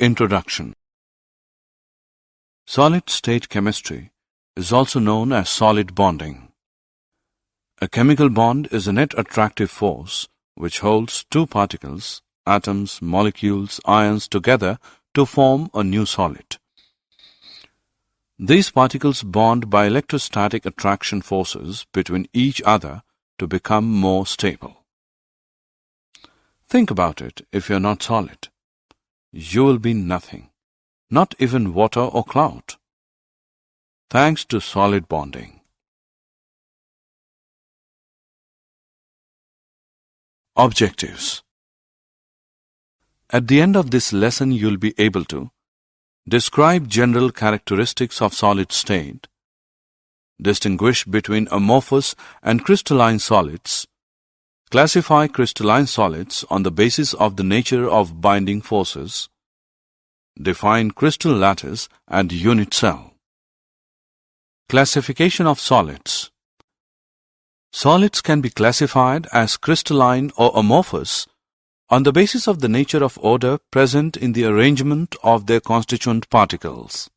Introduction. Solid-state chemistry is also known as solid bonding. A chemical bond is a net attractive force which holds two particles, atoms, molecules, ions together to form a new solid. These particles bond by electrostatic attraction forces between each other to become more stable. Think about it. If you're not solid, you will be nothing, not even water or cloud. Thanks to solid bonding. Objectives. At the end of this lesson, you'll be able to describe general characteristics of solid state, distinguish between amorphous and crystalline solids, classify crystalline solids on the basis of the nature of binding forces, define crystal lattice and unit cell. Classification of solids. Solids can be classified as crystalline or amorphous on the basis of the nature of order present in the arrangement of their constituent particles.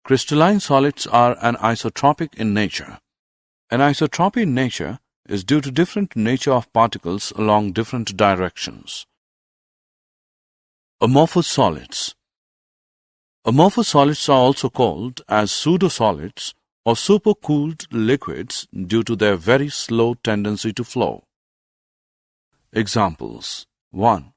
Crystalline solids are anisotropic in nature. Anisotropy in nature is due to different nature of particles along different directions. Amorphous solids. Amorphous solids are also called as pseudosolids or supercooled liquids due to their very slow tendency to flow. Examples. 1.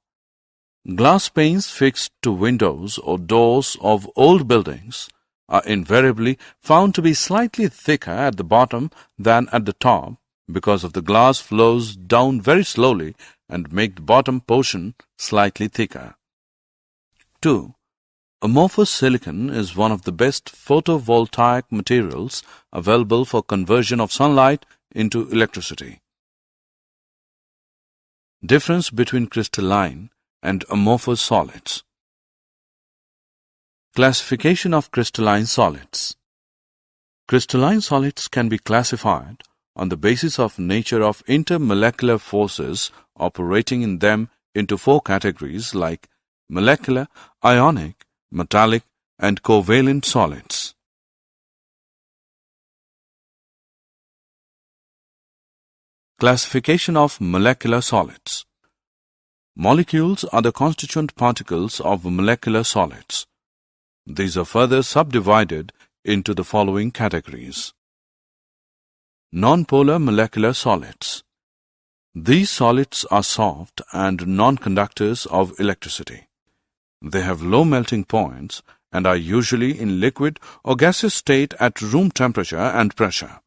Glass panes fixed to windows or doors of old buildings are invariably found to be slightly thicker at the bottom than at the top because of the glass flows down very slowly and make the bottom portion slightly thicker. 2. Amorphous silicon is one of the best photovoltaic materials available for conversion of sunlight into electricity. Difference between crystalline and amorphous solids. Classification of crystalline solids. Crystalline solids can be classified on the basis of nature of intermolecular forces operating in them into four categories like molecular, ionic, metallic, and covalent solids. Classification of molecular solids. Molecules are the constituent particles of molecular solids. These are further subdivided into the following categories. Nonpolar molecular solids. These solids are soft and non-conductors of electricity. They have low melting points and are usually in liquid or gaseous state at room temperature and pressure.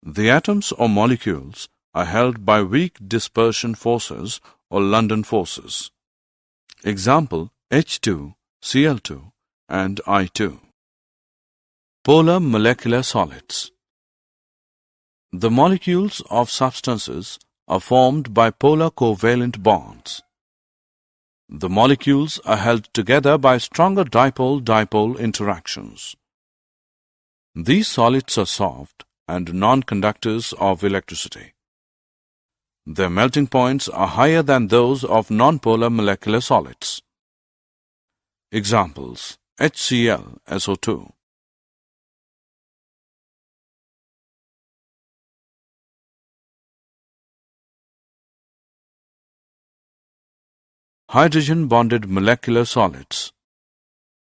The atoms or molecules are held by weak dispersion forces or London forces. Example, H2, Cl2, and I2. Polar molecular solids. The molecules of substances are formed by polar covalent bonds. The molecules are held together by stronger dipole-dipole interactions. These solids are soft and non-conductors of electricity. Their melting points are higher than those of nonpolar molecular solids. Examples, HCl, SO2. Hydrogen-bonded molecular solids.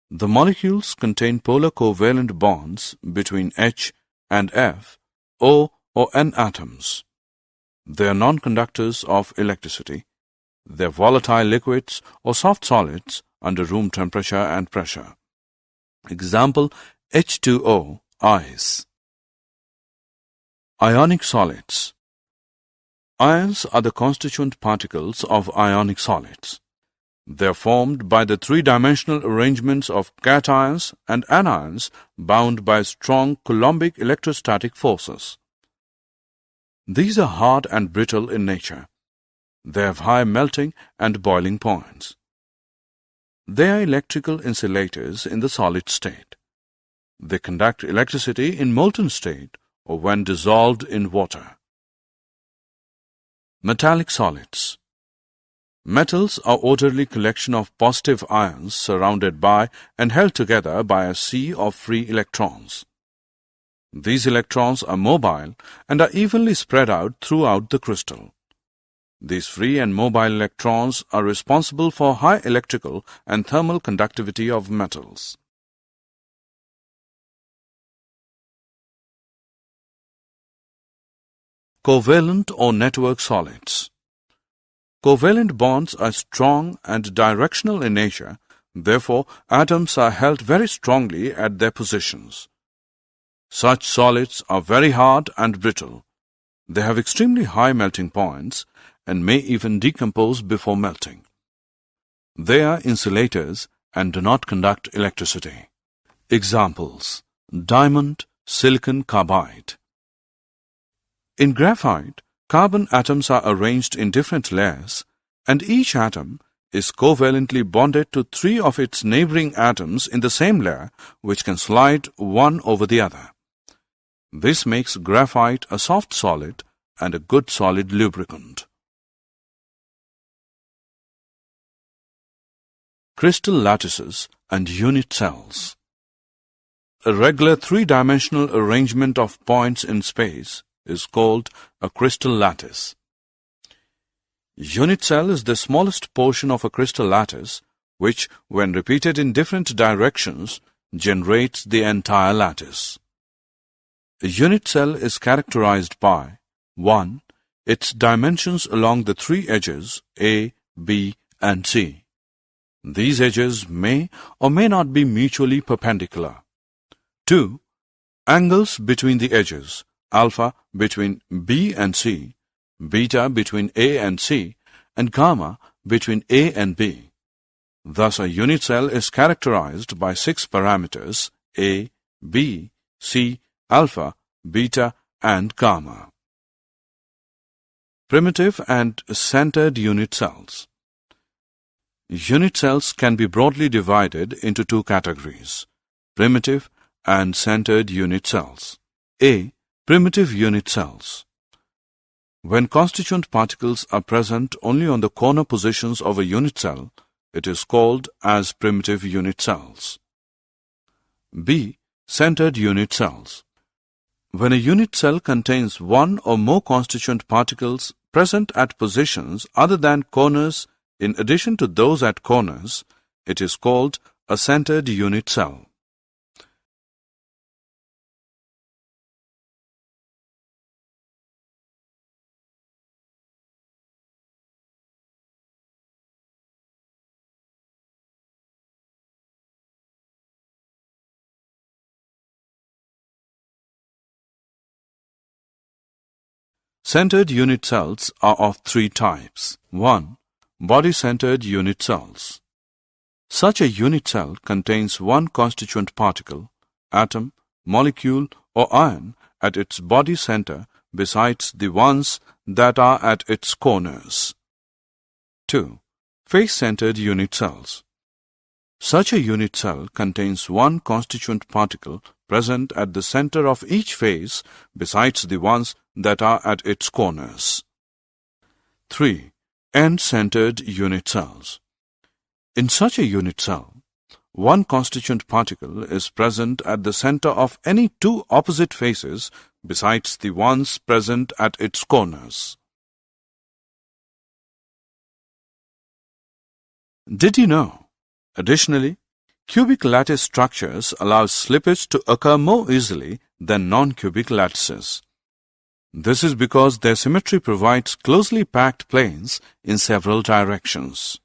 The molecules contain polar covalent bonds between H and F, O or N atoms. They are non-conductors of electricity. They are volatile liquids or soft solids under room temperature and pressure. Example, H2O, ice. Ionic solids. Ions are the constituent particles of ionic solids. They are formed by the three-dimensional arrangements of cations and anions bound by strong Coulombic electrostatic forces. These are hard and brittle in nature. They have high melting and boiling points. They are electrical insulators in the solid state. They conduct electricity in molten state or when dissolved in water. Metallic solids. Metals are orderly collection of positive ions surrounded by and held together by a sea of free electrons. These electrons are mobile and are evenly spread out throughout the crystal. These free and mobile electrons are responsible for high electrical and thermal conductivity of metals. Covalent or network solids. Covalent bonds are strong and directional in nature, therefore atoms are held very strongly at their positions. Such solids are very hard and brittle. They have extremely high melting points and may even decompose before melting. They are insulators and do not conduct electricity. Examples: diamond, silicon carbide. In graphite, carbon atoms are arranged in different layers, and each atom is covalently bonded to 3 of its neighboring atoms in the same layer, which can slide one over the other. This makes graphite a soft solid and a good solid lubricant. Crystal lattices and unit cells. A regular 3-dimensional arrangement of points in space is called a crystal lattice. Unit cell is the smallest portion of a crystal lattice, which, when repeated in different directions, generates the entire lattice. A unit cell is characterized by 1. Its dimensions along the 3 edges A, B, and C. These edges may or may not be mutually perpendicular. 2. Angles between the edges: alpha between B and C, beta between A and C, and gamma between A and B. Thus, a unit cell is characterized by 6 parameters: A, B, C, alpha, beta, and gamma. Primitive and centered unit cells. Unit cells can be broadly divided into 2 categories: primitive and centered unit cells. A. Primitive unit cells. When constituent particles are present only on the corner positions of a unit cell, it is called as primitive unit cells. B. Centered unit cells. When a unit cell contains 1 or more constituent particles present at positions other than corners in addition to those at corners, it is called a centered unit cell. Centered unit cells are of 3 types. 1. Body-centered unit cells. Such a unit cell contains 1 constituent particle, atom, molecule, or ion at its body center besides the ones that are at its corners. 2. Face-centered unit cells. Such a unit cell contains 1 constituent particle present at the center of each face besides the ones that are at its corners. 3. End-centered unit cells. In such a unit cell, 1 constituent particle is present at the center of any 2 opposite faces besides the ones present at its corners. Did you know? Additionally, cubic lattice structures allow slippage to occur more easily than non-cubic lattices. This is because their symmetry provides closely packed planes in several directions.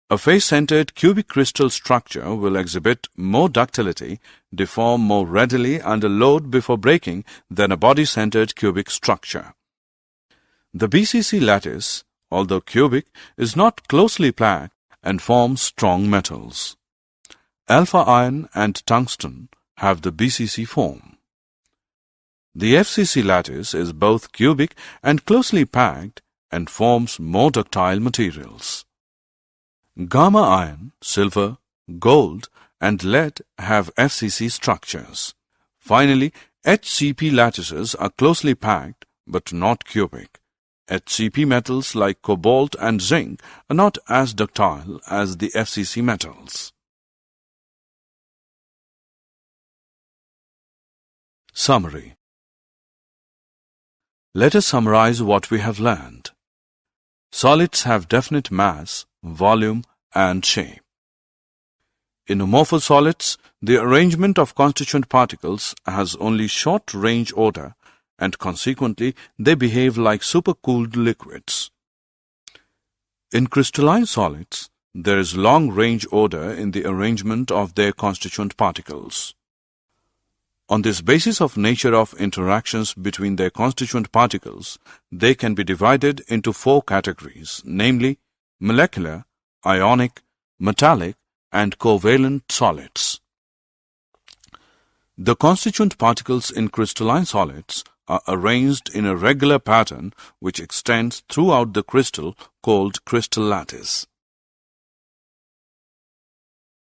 A face-centered cubic crystal structure will exhibit more ductility, deform more readily under load before breaking than a body-centered cubic structure. The BCC lattice, although cubic, is not closely packed and forms strong metals. Alpha iron and tungsten have the BCC form. The FCC lattice is both cubic and closely packed and forms more ductile materials. Gamma iron, silver, gold, and lead have FCC structures. Finally, HCP lattices are closely packed but not cubic. HCP metals like cobalt and zinc are not as ductile as the FCC metals. Summary. Let us summarize what we have learned. Solids have definite mass, volume, and shape. In amorphous solids, the arrangement of constituent particles has only short range order, and consequently they behave like supercooled liquids. In crystalline solids, there is long range order in the arrangement of their constituent particles. On this basis of nature of interactions between their constituent particles, they can be divided into 4 categories, namely molecular, ionic, metallic, and covalent solids. The constituent particles in crystalline solids are arranged in a regular pattern which extends throughout the crystal called crystal lattice.